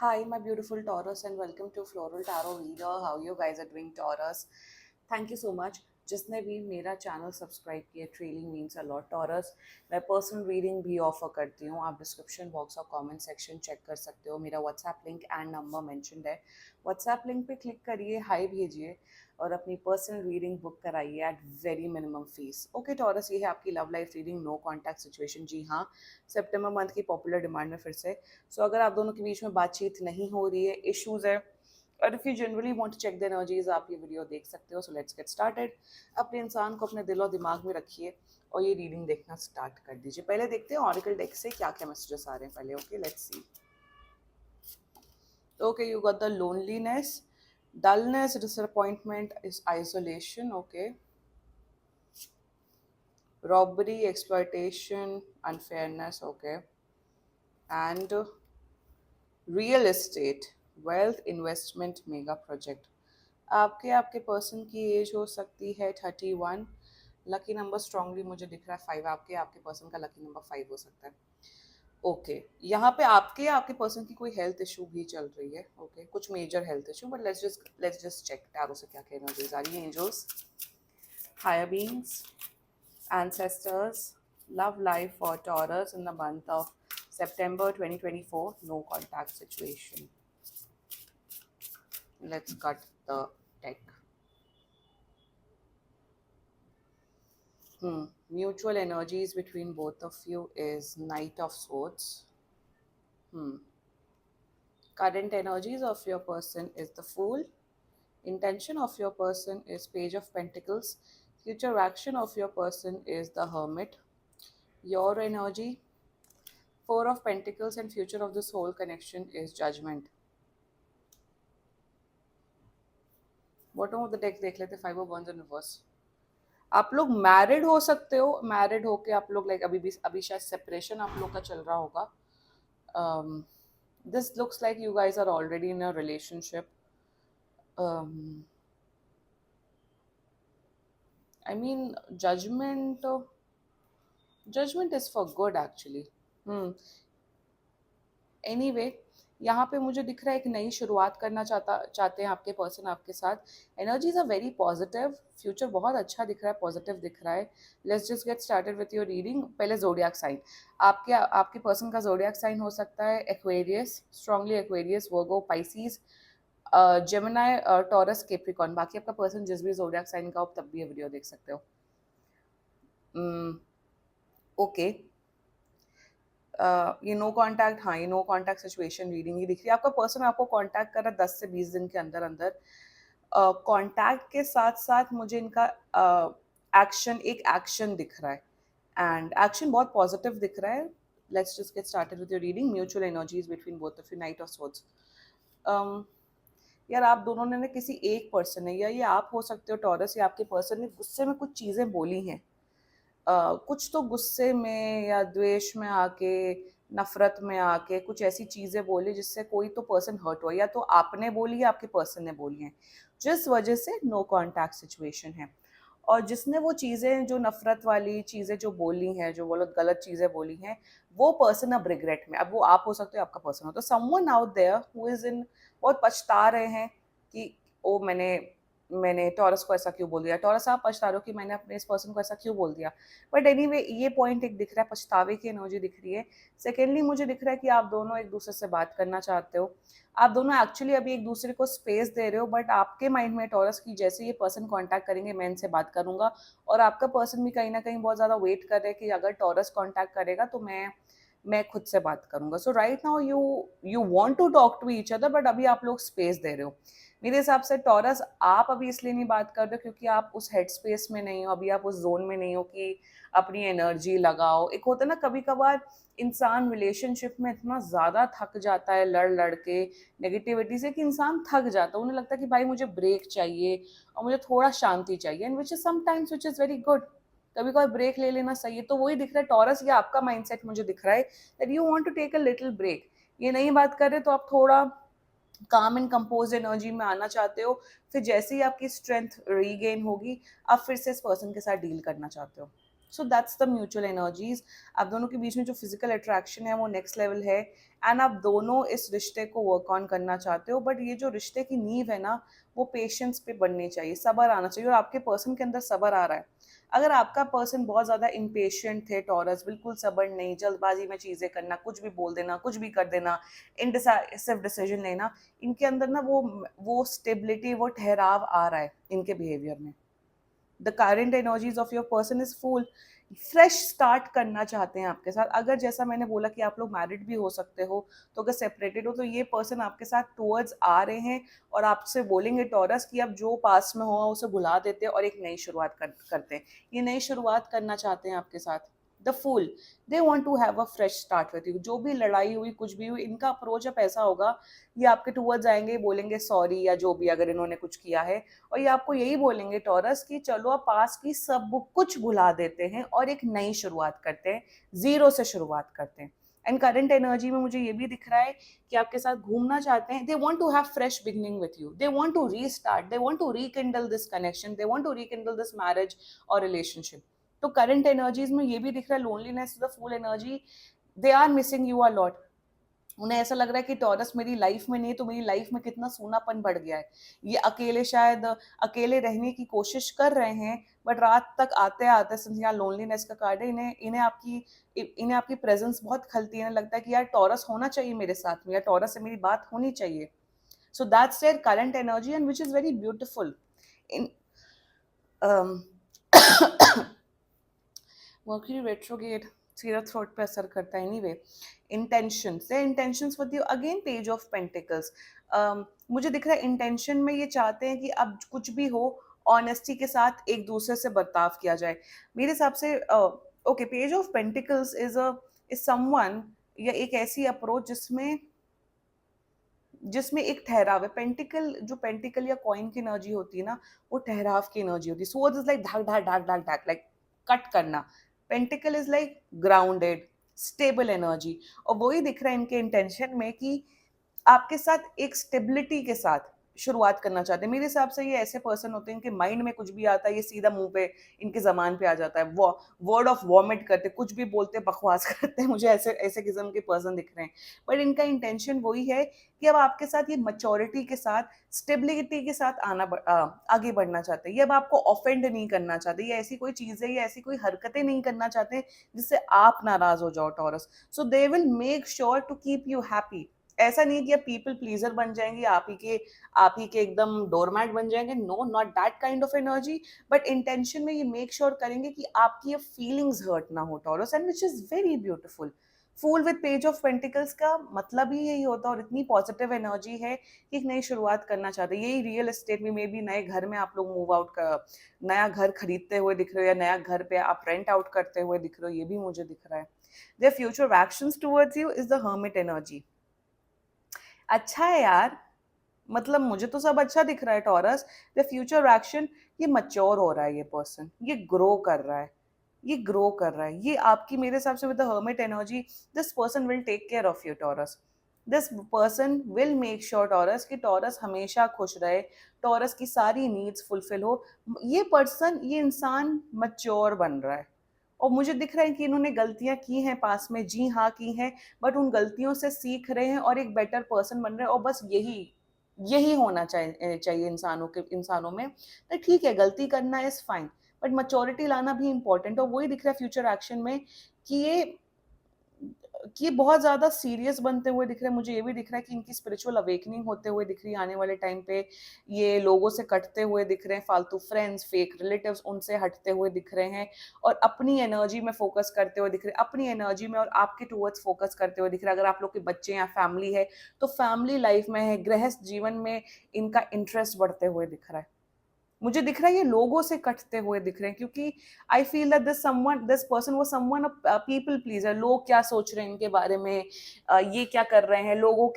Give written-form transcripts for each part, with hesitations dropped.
Hi, my beautiful Taurus, and welcome to Floral Tarot Reader. How you guys are doing, Taurus? Thank you so much. जिसने भी मेरा channel subscribe किया trailing means a lot Taurus. मैं personal reading भी offer करती हूँ। आप description box और कमेंट सेक्शन चेक कर सकते हो। मेरा WhatsApp link and number mentioned है। व्हाट्सएप लिंक पे क्लिक करिए, हाई भेजिए और अपनी पर्सनल रीडिंग बुक कराइए at very minimum fees. Okay Taurus, ये है आपकी love life reading, no contact situation. जी हाँ, सितंबर मंथ की पॉपुलर डिमांड में फिर से। सो अगर आप दोनों के बीच में बातचीत नहीं हो रही है, इश्यूज है, और if you generally want to check the energies, आप ये वीडियो देख सकते हो। So let's get started. अपने इंसान को अपने दिल और दिमाग में रखिए और ये रीडिंग देखना स्टार्ट कर दीजिए। पहले देखते हैं ऑरिकल डेक से क्या क्या मैसेजेस आ रहे हैं पहले। Okay, let's see. Okay, you got the loneliness, dullness, disappointment is isolation. Okay, robbery, exploitation, unfairness. Okay, and real estate, wealth, investment, mega project. आपके आपके पर्सन की एज हो सकती है 31। लकी नंबर स्ट्रांगली मुझे दिख रहा है 5। आपके आपके पर्सन का लकी नंबर 5 हो सकता है। ओके, यहाँ पे आपके आपके पर्सन की कोई हेल्थ इशू भी चल रही है। ओके, कुछ major health issue, but let's just check tarot से क्या क्या एनर्जीज आ रही है। Angels, higher beings, ancestors, love life for Taurus in the month of September 2024, no contact situation. Let's cut the deck. Mutual energies between both of you is Knight of Swords. Current energies of your person is the Fool. Intention of your person is Page of Pentacles. Future action of your person is the Hermit. Your energy, Four of Pentacles, and future of this whole connection is Judgment. Bottom of the deck देख लेते, Five of Wands in reverse. आप लोग married हो सकते हो। Married होके आप लोग लाइक अभी शायद सेपरेशन आप लोग का चल रहा होगा। This looks like you guys are already in a relationship. I mean, judgment is for good actually. Anyway, यहाँ पे मुझे दिख रहा है एक नई शुरुआत करना चाहते हैं आपके पर्सन आपके साथ। Energies are very positive, future बहुत अच्छा दिख रहा है, पॉजिटिव दिख रहा है। Let's just get started with your reading. पहले जोडियाक साइन, आपके आपके पर्सन का जोडियाक साइन हो सकता है एक्वेरियस, स्ट्रांगली एक्वेरियस, वर्गो, पाइसीज, जेमिनी, टॉरस, कैप्रिकॉर्न। बाकी आपका पर्सन जिस भी जोडियाक साइन का हो तब भी ये वीडियो देख सकते हो। ओके, ये नो कांटेक्ट, हाँ ये नो कांटेक्ट सिचुएशन रीडिंग ही दिख रही है। आपका पर्सन आपको कांटेक्ट कर रहा है 10 से 20 दिन के अंदर अंदर। कांटेक्ट के साथ साथ मुझे इनका एक्शन दिख रहा है, एंड एक्शन बहुत पॉजिटिव दिख रहा है। Let's just get started with your reading. Mutual energies between both of you, night of swords. यार आप दोनों ने किसी एक पर्सन ने, या ये आप हो सकते हो टॉरस, या आपके पर्सन ने गुस्से में कुछ चीज़ें बोली हैं। कुछ तो गुस्से में या द्वेष में आके, नफरत में आके कुछ ऐसी चीज़ें बोली जिससे कोई तो पर्सन हर्ट हुआ, या तो आपने बोली या आपके पर्सन ने बोली हैं, जिस वजह से नो कांटेक्ट सिचुएशन है। और जिसने वो चीज़ें, जो नफरत वाली चीज़ें जो बोली हैं, जो वो लोग गलत चीज़ें बोली हैं, वो पर्सन अब रिग्रेट में, अब वो आप हो सकते हो, आपका पर्सन हो, तो someone out there who is in, बहुत पछता रहे हैं कि ओ मैंने टॉरस को ऐसा क्यों बोल दिया। टॉरस आप पछता रहे हो कि मैंने अपने इस पर्सन को ऐसा क्यों बोल दिया। बट एनीवे, ये पॉइंट एक दिख रहा है, पछतावे की एनर्जी दिख रही है। सेकेंडली मुझे दिख रहा है कि आप दोनों एक दूसरे से बात करना चाहते हो। आप दोनों एक्चुअली अभी एक दूसरे को स्पेस दे रहे हो, बट आपके माइंड में टॉरस की जैसे ये पर्सन कांटेक्ट करेंगे मैं इनसे बात करूंगा, और आपका पर्सन भी कहीं ना कहीं बहुत ज़्यादा वेट कर रहे हैं कि अगर टॉरस कांटेक्ट करेगा तो मैं खुद से बात करूंगा। So right now you want to talk to each other, but अभी आप लोग स्पेस दे रहे हो। मेरे हिसाब से टॉरस, आप अभी इसलिए नहीं बात कर रहे हो क्योंकि आप उस हेड स्पेस में नहीं हो, अभी आप उस जोन में नहीं हो कि अपनी एनर्जी लगाओ। एक होता है ना, कभी कभार इंसान रिलेशनशिप में इतना ज़्यादा थक जाता है लड़ लड़ के नेगेटिविटी से, कि इंसान थक जाता है, उन्हें लगता है कि भाई मुझे ब्रेक चाहिए और मुझे थोड़ा शांति चाहिए, and which is sometimes which is very good. कभी कभार ब्रेक ले लेना सही है। तो वही दिख रहा है टॉरस, ये आपका माइंडसेट मुझे दिख रहा है that you want to take a little break. ये नहीं बात कर रहे तो आप थोड़ा काम एंड कंपोज एनर्जी में आना चाहते हो। फिर जैसे ही आपकी स्ट्रेंथ रीगेन होगी, आप फिर से इस पर्सन के साथ डील करना चाहते हो। So that's the mutual energies. आप दोनों के बीच में जो फिजिकल अट्रैक्शन है वो नेक्स्ट लेवल है, एंड आप दोनों इस रिश्ते को वर्क ऑन करना चाहते हो। बट ये जो रिश्ते की नींव है ना, वो पेशेंस पे बननी चाहिए, सब्र आना चाहिए, और आपके पर्सन के अंदर सब्र आ रहा है। अगर आपका पर्सन बहुत ज़्यादा इम्पेशेंट थे टॉरस, बिल्कुल सब्र नहीं, जल्दबाजी में चीज़ें करना, कुछ भी बोल देना, कुछ भी कर देना, इनडिसाइसिव डिसीजन लेना, इनके अंदर ना वो स्टेबिलिटी, वो ठहराव आ रहा है इनके बिहेवियर में। The current energies of your person is full, fresh start करना चाहते हैं आपके साथ। अगर जैसा मैंने बोला कि आप लोग मैरिड भी हो सकते हो, तो अगर सेपरेटेड हो तो ये पर्सन आपके साथ टूवर्ड्स आ रहे हैं और आपसे बोलेंगे टॉरस कि अब जो पास में हुआ उसे भुला देते हैं और एक नई शुरुआत करते हैं। ये नई शुरुआत करना चाहते हैं आपके साथ। The fool, they want to have a fresh start with you. जो भी लड़ाई हुई, कुछ भी हुई, इनका अप्रोच अब ऐसा होगा, ये आपके टूवर्ड्स आएंगे, बोलेंगे सॉरी या जो भी अगर इन्होंने कुछ किया है, और ये आपको यही बोलेंगे टॉरस कि चलो अब पास की सब कुछ भुला देते हैं और एक नई शुरुआत करते हैं, जीरो से शुरुआत करते हैं। एंड करंट एनर्जी में मुझे ये भी दिख रहा है कि आपके साथ घूमना चाहते हैं। They want to have fresh beginning with you, they want to restart, they want to rekindle this connection, they want to rekindle this marriage और रिलेशनशिप। तो करंट एनर्जीज में ये भी दिख रहा है, loneliness the full energy, they are missing you a lot. उन्हें ऐसा लग रहा है कि टॉरस मेरी लाइफ में नहीं है तो मेरी लाइफ में कितना सूनापन बढ़ गया है। ये अकेले, शायद अकेले रहने की कोशिश कर रहे हैं, बट रात तक आते आते, सिंस यहाँ लोनलीनेस का कार्ड है, इन्हें आपकी प्रेजेंस बहुत खलती है। इन्हें लगता है कि यार टॉरस होना चाहिए मेरे साथ में, या टॉरस से मेरी बात होनी चाहिए। So that's their current energy, and which is very beautiful in Mercury retrograde सीधा थ्रोट पे असर करता है। Anyway, intentions, their intentions with you, again page of pentacles. मुझे दिख रहा है इंटेंशन में ये चाहते हैं कि अब कुछ भी हो, ऑनेस्टी के साथ एक दूसरे से बर्ताव किया जाए। मेरे हिसाब से okay, page of pentacles is someone, या एक ऐसी अप्रोच जिसमें जिसमें एक ठहराव है। पेंटिकल, जो पेंटिकल या कॉइन की एनर्जी होती है ना, वो ठहराव की एनर्जी होती है। स्वॉर्ड इज लाइक धाक धाक धाक धाक धाक, लाइक कट करना। Pentacle is like grounded, stable energy. और वही दिख रहा है इनके इंटेंशन में कि आपके साथ एक स्टेबिलिटी के साथ शुरुआत करना चाहते हैं। मेरे हिसाब से ये ऐसे पर्सन होते हैं, इनके माइंड में कुछ भी आता है, ये सीधा मुंह पे, इनके जबान पे आ जाता है। वो वर्ड ऑफ वॉमिट करते, कुछ भी बोलते, बकवास करते हैं। मुझे ऐसे ऐसे किस्म के पर्सन दिख रहे हैं। बट इनका इंटेंशन वही है कि अब आपके साथ ये मैच्योरिटी के साथ, स्टेबिलिटी के साथ आगे बढ़ना चाहते हैं। ये अब आपको ऑफेंड नहीं करना चाहते, ये ऐसी कोई चीज़ है, ये ऐसी कोई हरकतें नहीं करना चाहते जिससे आप नाराज हो जाओ Taurus. So they will make sure to keep you happy. ऐसा नहीं है कि आप पीपल प्लीजर बन जाएंगे, आप ही के एकदम डोरमैट बन जाएंगे। No, not that kind of energy. But intention में ये मेक श्योर करेंगे कि आपकी ये फीलिंग्स हर्ट ना हो Taurus, and which is very beautiful. Fool with page of pentacles का मतलब ही यही होता है, और इतनी पॉजिटिव एनर्जी है कि एक नई शुरुआत करना चाहते हैं। यही रियल एस्टेट में भी नए घर में आप लोग मूव आउट कर, नया घर खरीदते हुए दिख रहे हो, या नया घर पे आप रेंट आउट करते हुए दिख रहे हो, ये भी मुझे दिख रहा है। Their future actions towards you is the hermit energy. अच्छा है यार, मतलब मुझे तो सब अच्छा दिख रहा है टॉरस। द फ्यूचर एक्शन, ये मच्योर हो रहा है, ये पर्सन ये ग्रो कर रहा है, ये ग्रो कर रहा है। ये आपकी, मेरे हिसाब से with the hermit energy, this person will take care of you Taurus. This person will make sure Taurus कि टॉरस हमेशा खुश रहे, टॉरस की सारी नीड्स फुलफिल हो। ये पर्सन, ये इंसान मच्योर बन रहा है। और मुझे दिख रहा है कि इन्होंने गलतियां की हैं पास में, जी हाँ की हैं, बट उन गलतियों से सीख रहे हैं और एक बेटर पर्सन बन रहे हैं। और बस यही यही होना चाहिए इंसानों में। तो ठीक है, गलती करना इज फाइन, बट मैच्योरिटी लाना भी इंपॉर्टेंट। और वही दिख रहा है फ्यूचर एक्शन में कि ये बहुत ज्यादा सीरियस बनते हुए दिख रहे हैं। मुझे ये भी दिख रहा है कि इनकी स्पिरिचुअल अवेकनिंग होते हुए दिख रही है आने वाले टाइम पे। ये लोगों से कटते हुए दिख रहे हैं, फालतू फ्रेंड्स, फेक रिलेटिव्स, उनसे हटते हुए दिख रहे हैं, और अपनी एनर्जी में फोकस करते हुए दिख रहे हैं, अपनी एनर्जी में और आपके टूवर्ड्स फोकस करते हुए दिख रहे हैं। अगर आप लोग के बच्चे या फैमिली है तो फैमिली लाइफ में है, गृहस्थ जीवन में इनका इंटरेस्ट बढ़ते हुए दिख रहा है। मुझे दिख रहा है ये लोगों से कटते हुए दिख रहे हैं, क्योंकि I feel that this person वो समवन पीपल प्लीजर। लोग क्या सोच रहे हैं इनके बारे में, ये क्या कर रहे हैं, लोगों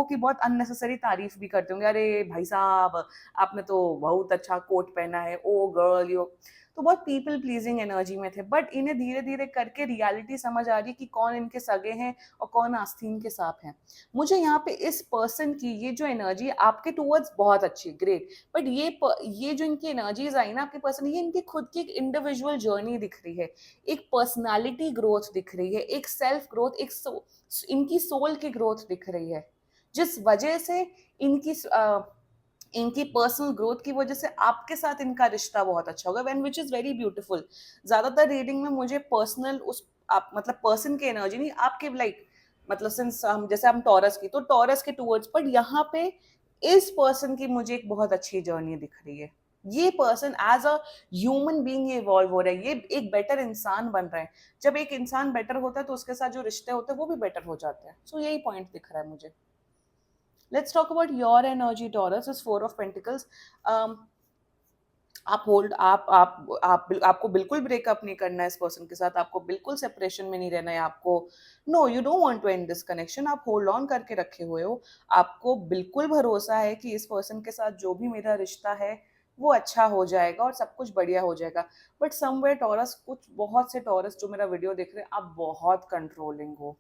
की बहुत अननेसेसरी तारीफ भी करते होंगे। अरे भाई साहब, आपने तो बहुत अच्छा कोट पहना है, ओ गर्ल, यो। तो बहुत पीपल प्लीजिंग एनर्जी में थे, बट इन्हें धीरे धीरे करके रियलिटी समझ आ रही कि कौन इनके सगे हैं और कौन आस्तीन के सांप हैं। मुझे यहाँ पे इस पर्सन की ये जो एनर्जी आपके टूवर्ड्स बहुत अच्छी, ग्रेट, बट ये जो इनकी एनर्जीज आई ना आपके पर्सन, ये इनकी खुद की एक इंडिविजुअल जर्नी दिख रही है, एक पर्सनालिटी ग्रोथ दिख रही है, एक सेल्फ ग्रोथ, इनकी सोल की ग्रोथ दिख रही है, जिस वजह से इनकी पर्सनल ग्रोथ की वजह से आपके साथ इनका रिश्ता बहुत अच्छा होगा, when which is very beautiful. ज्यादातर रीडिंग में मुझे पर्सनल उस आप मतलब पर्सन की एनर्जी नहीं, आपके लाइक मतलब सिंस हम जैसे हम टॉरस की, तो टॉरस के टूवर्ड्स, बट यहाँ पे इस पर्सन की मुझे एक बहुत अच्छी जर्नी दिख रही है। ये person as a human being ये इवॉल्व हो रहा है, ये एक बेटर इंसान बन रहा है। जब एक इंसान बेटर होता है तो उसके साथ जो रिश्ते होते हैं वो भी बेटर हो जाते हैं। सो यही पॉइंट दिख रहा है मुझे। Let's talk about your energy, Taurus. Is Four of Pentacles. Um, आप होल्ड आपको बिल्कुल ब्रेकअप नहीं करना है इस पर्सन के साथ, आपको बिल्कुल सेपरेशन में नहीं रहना है, आपको no you don't want to end this connection, आप होल्ड ऑन करके रखे हुए हो। आपको बिल्कुल भरोसा है कि इस पर्सन के साथ जो भी मेरा रिश्ता है वो अच्छा हो जाएगा और सब कुछ बढ़िया हो जाएगा। बट समवेयर टॉरस, कुछ बहुत से टॉरस जो मेरा वीडियो देख रहे हैं, आप बहुत कंट्रोलिंग हो।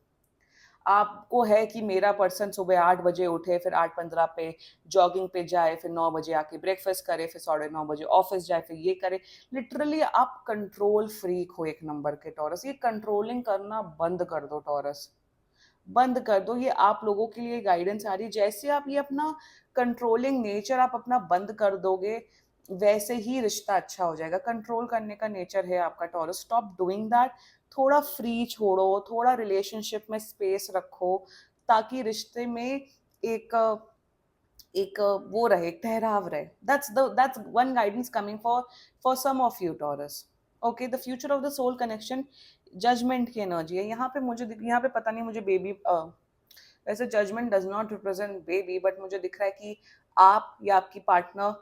आपको है कि मेरा पर्सन सुबह 8 बजे उठे, फिर 8:15 पे जॉगिंग पे जाए, फिर 9 बजे आके ब्रेकफास्ट करे, फिर 9:30 बजे ऑफिस जाए, फिर ये करे। लिटरली आप कंट्रोल फ्रीक हो एक नंबर के टॉरस। ये कंट्रोलिंग करना बंद कर दो टॉरस, बंद कर दो। ये आप लोगों के लिए गाइडेंस आ रही है। जैसे आप ये अपना कंट्रोलिंग नेचर आप अपना बंद कर दोगे, वैसे ही रिश्ता अच्छा हो जाएगा। कंट्रोल करने का नेचर है आपका टॉरस, स्टॉप डूइंग दैट। थोड़ा फ्री छोड़ो, थोड़ा रिलेशनशिप में स्पेस रखो, ताकि रिश्ते में एक एक वो रहे, एक ठहराव रहे। That's one guidance coming for some of you Taurus. Okay, the future of the soul connection, judgement की एनर्जी है यहाँ पे। मुझे यहाँ पे पता नहीं, मुझे बेबी वैसे judgement does not represent baby, but मुझे दिख रहा है कि आप या आपकी पार्टनर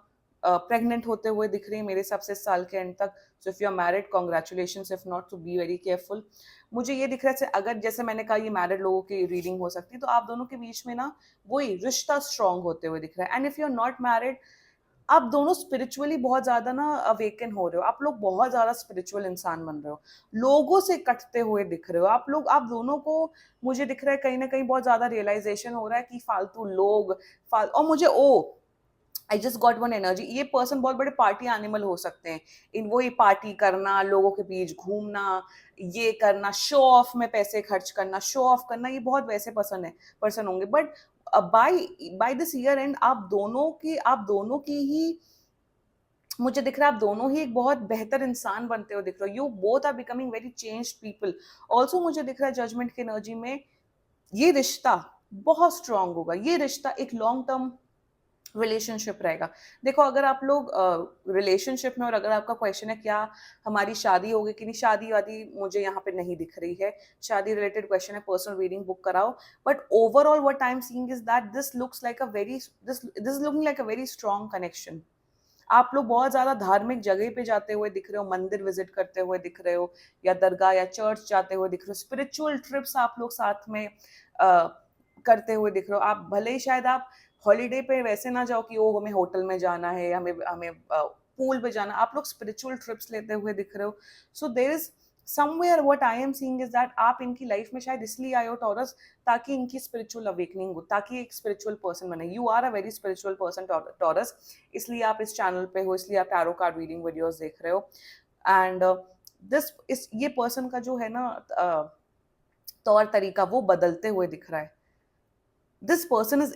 प्रेग्नेंट होते हुए दिख रही है मेरे हिसाब से इस साल के एंड तक। So if you are married, congratulation, if not तो बी वेरी केयरफुल। मुझे ये दिख रहा है अगर जैसे मैंने कहा ये मैरिड लोगों की रीडिंग हो सकती है, तो आप दोनों के बीच में ना वही रिश्ता स्ट्रांग होते हुए दिख रहा है। And if you are not married, आप दोनों स्पिरिचुअली बहुत ज्यादा ना अवेकन हो रहे हो, आप लोग बहुत ज्यादा स्पिरिचुअल इंसान बन रहे हो, लोगों से कटते हुए दिख रहे हो आप लोग। आप दोनों को मुझे दिख रहा है कहीं ना कहीं बहुत ज्यादा रियलाइजेशन हो रहा है कि फालतू लोग और मुझे I just got one energy, ये पर्सन बहुत बड़े पार्टी एनिमल हो सकते हैं। इन वही पार्टी करना, लोगों के बीच घूमना, ये करना, शो ऑफ में पैसे खर्च करना, शो ऑफ करना, ये बहुत वैसे पर्सन होंगे। But by by this year end आप दोनों की ही मुझे दिख रहा है आप दोनों ही एक बहुत बेहतर इंसान बनते हो दिख रहे हो। You both are becoming very changed people. Also मुझे दिख रहा है जजमेंट की एनर्जी में ये रिश्ता बहुत स्ट्रांग होगा, ये रिश्ता एक लॉन्ग टर्म रिलेशनशिप रहेगा। देखो, अगर आप लोग रिलेशनशिप में, और अगर आपका क्वेश्चन है क्या हमारी शादी होगी कि नहीं, शादी वादी मुझे यहाँ पे नहीं दिख रही है। शादी रिलेटेड क्वेश्चन है, पर्सनल रीडिंग बुक कराओ। But overall what I am seeing is that this looks like a very this looking like a very strong connection. आप लोग बहुत ज्यादा धार्मिक जगह पे जाते हुए दिख रहे हो, मंदिर विजिट करते हुए दिख रहे हो, या दरगाह या चर्च जाते हुए दिख रहे हो, स्पिरिचुअल ट्रिप्स आप लोग साथ में करते हुए दिख रहे हो। आप भले ही शायद आप हॉलीडे पे वैसे ना जाओ कि ओ हमें होटल में जाना है, हमें हमें पूल पे जाना, आप लोग स्पिरिचुअल ट्रिप्स लेते हुए दिख रहे हो। So there is somewhere what I am seeing is that आप इनकी लाइफ में शायद इसलिए आए हो टॉरस, ताकि इनकी स्पिरिचुअल अवेकनिंग हो, ताकि एक स्पिरिचुअल पर्सन बने। You are a very spiritual person Taurus, इसलिए आप इस चैनल पे हो, इसलिए आप टैरो कार्ड रीडिंग वीडियोस देख रहे हो। एंड ये पर्सन का जो है ना तौर तरीका वो बदलते हुए दिख रहा है। दिस पर्सन इज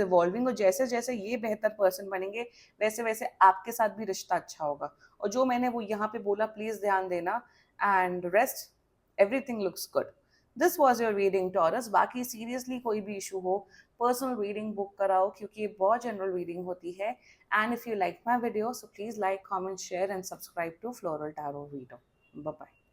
इवॉल्विंग, और जैसे जैसे ये बेहतर पर्सन बनेंगे, वैसे वैसे आपके साथ भी रिश्ता अच्छा होगा। और जो मैंने वो यहाँ पे बोला प्लीज ध्यान देना, and rest everything looks good. This was your reading taurus. बाकी सीरियसली कोई भी इशू हो, पर्सनल रीडिंग बुक कराओ, क्योंकि ये बहुत जनरल रीडिंग होती है। And if you like my video, so please like, comment, share and subscribe to floral tarot reader. Bye bye.